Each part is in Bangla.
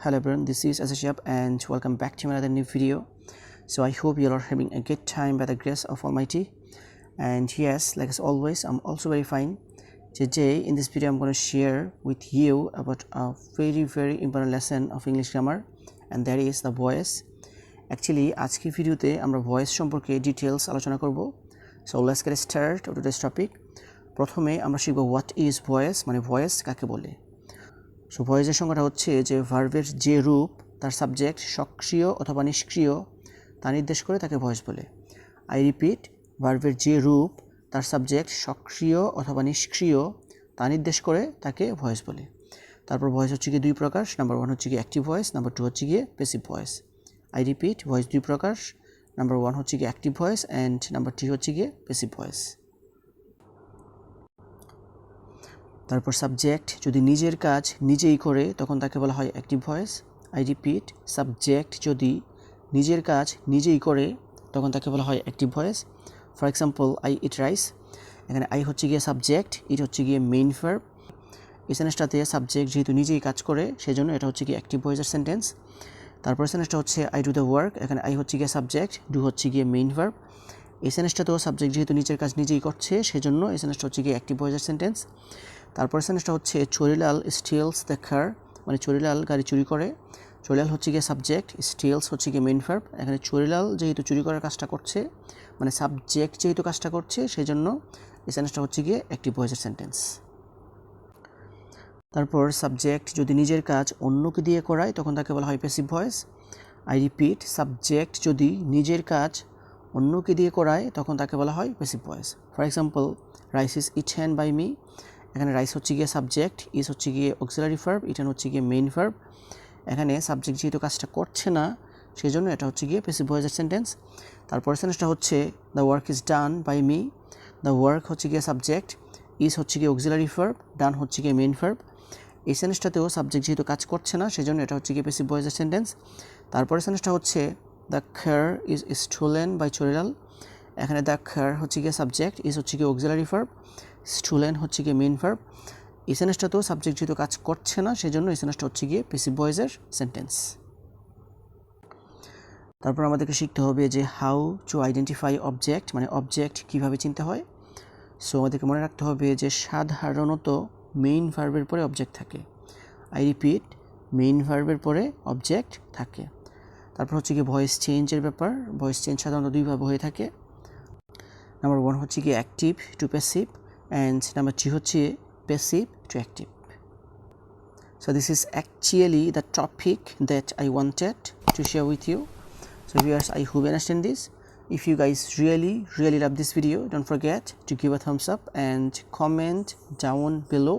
Hello everyone, this is Azashab and welcome back to another new video. So I hope you are having a good time by the grace of Almighty. And yes, like as always, I'm also very fine. Today in this video I'm going to share with you about a very important lesson of English grammar, and that is the voice. Actually আজকে ভিডিওতে আমরা ভয়েস সম্পর্কে ডিটেইলস আলোচনা করব। So let's get started with today's topic. প্রথমে আমরা শিখব what is voice, মানে ভয়েস কাকে বলে। সো ভয়েসের সংজ্ঞাটা হচ্ছে যে ভার্বের যে রূপ তার সাবজেক্ট সক্রিয় অথবা নিষ্ক্রিয় তা নির্দেশ করে তাকে ভয়েস বলে। আই রিপিট, ভার্বের যে রূপ তার সাবজেক্ট সক্রিয় অথবা নিষ্ক্রিয় তা নির্দেশ করে তাকে ভয়েস বলে। তারপর ভয়েস হচ্ছে গিয়ে দুই প্রকার, নাম্বার 1 হচ্ছে গিয়ে অ্যাক্টিভ ভয়েস, নাম্বার 2 হচ্ছে গিয়ে passive voice. I repeat, voice দুই প্রকার, নাম্বার 1 হচ্ছে গিয়ে অ্যাক্টিভ ভয়েস অ্যান্ড নাম্বার 3 হচ্ছে গিয়ে প্যাসিভ ভয়েস। তারপর সাবজেক্ট যদি নিজের কাজ নিজেই করে তখন তাকে বলা হয় active voice. I repeat, subject যদি নিজের কাজ নিজেই করে তখন তাকে বলা হয় active voice. For example, I eat rice, এখানে আই হচ্ছে গিয়ে সাবজেক্ট, ইট হচ্ছে গিয়ে মেইন ভার্ব। এই সেন্টেন্সটাতে সাবজেক্ট যেহেতু নিজেই কাজ করে সেজন্য এটা হচ্ছে গিয়ে অ্যাক্টিভ ভয়েসের সেন্টেন্স। তারপর সেন্টেন্সটা হচ্ছে আই ডু দ্য ওয়ার্ক, এখানে আই হচ্ছে গিয়ে সাবজেক্ট, ডু হচ্ছে গিয়ে মেইন ভার্ব। এই সেন্টেন্সটাতেও সাবজেক্ট যেহেতু নিজের কাজ নিজেই করছে সেজন্য এই সেন্টেন্সটা হচ্ছে গিয়ে অ্যাক্টিভ ভয়েসের সেন্টেন্স। তারপর সেন্টেন্সটা হচ্ছে চরিলাল স্টিলস দ্য কার, মানে চরিলাল গাড়ি চুরি করে। চরিলাল হচ্ছে গিয়ে সাবজেক্ট, স্টিলস হচ্ছে গিয়ে মেইন ভার্ব। এখানে চরিলাল যেহেতু চুরি করার কাজটা করছে, মানে সাবজেক্ট যেহেতু কাজটা করছে সেই জন্য এই সেন্টেন্সটা হচ্ছে গিয়ে অ্যাক্টিভ ভয়েসের সেন্টেন্স। তারপর সাবজেক্ট যদি নিজের কাজ অন্যকে দিয়ে করায় তখন তাকে বলা হয় passive voice. I repeat, subject যদি নিজের কাজ অন্যকে দিয়ে করায় তখন তাকে বলা হয় passive voice. For example, rice is eaten by me, এখানে রাইস হচ্ছে গিয়ে সাবজেক্ট, ইজ হচ্ছে গিয়ে অক্সিলারি ভার্ব, ইটেন হচ্ছে গিয়ে মেইন ভার্ব। এখানে সাবজেক্ট যেহেতু কাজটা করছে না সেই জন্য এটা হচ্ছে গিয়ে প্যাসিভ ভয়েসের সেন্টেন্স। তারপর সেন্টেন্সটা হচ্ছে the work is done by me, the work হচ্ছে গিয়ে সাবজেক্ট, ইজ হচ্ছে গিয়ে অক্সিলারি ভার্ব, ডান হচ্ছে গিয়ে মেইন ভার্ব। এই সেন্টেন্সটাতেও সাবজেক্ট যেহেতু কাজ করছে না সেই জন্য এটা হচ্ছে গিয়ে প্যাসিভ ভয়েসের সেন্টেন্স। তারপরে সেন্টেন্সটা হচ্ছে the car is stolen by Chorilal, এখানে দ্য কার হচ্ছে গিয়ে সাবজেক্ট, ইজ হচ্ছে গিয়ে অক্সিলারি ভার্ব, স্টোলেন হচ্ছে গিয়ে মেইন ভার্ব। এই সেন্টেন্সটাতেও সাবজেক্ট যেহেতু কাজ করছে না সেই জন্য এই সেন্টেন্সটা হচ্ছে গিয়ে প্যাসিভ ভয়েসের সেন্টেন্স। তারপর আমাদেরকে শিখতে হবে যে হাউ টু আইডেন্টিফাই অবজেক্ট, মানে অবজেক্ট কীভাবে চিনতে হয়। সো আমাদেরকে মনে রাখতে হবে যে সাধারণত মেইন ভার্বের পরে অবজেক্ট থাকে। আই রিপিট, মেইন ভার্বের পরে অবজেক্ট থাকে। তারপর হচ্ছে গিয়ে ভয়েস চেঞ্জের ব্যাপার। ভয়েস চেঞ্জ সাধারণত দুইভাবে হয়ে থাকে। নাম্বার 1 হচ্ছে গিয়ে active to passive and number 2 হচ্ছে passive to active. So this is actually the topic that I wanted to share with you. So viewers, I hope you understand this. If you guys really love this video, don't forget to give a thumbs up and comment down below.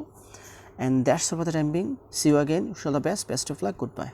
And that's all for the time being. See you again. Wish you all the best of luck. Goodbye.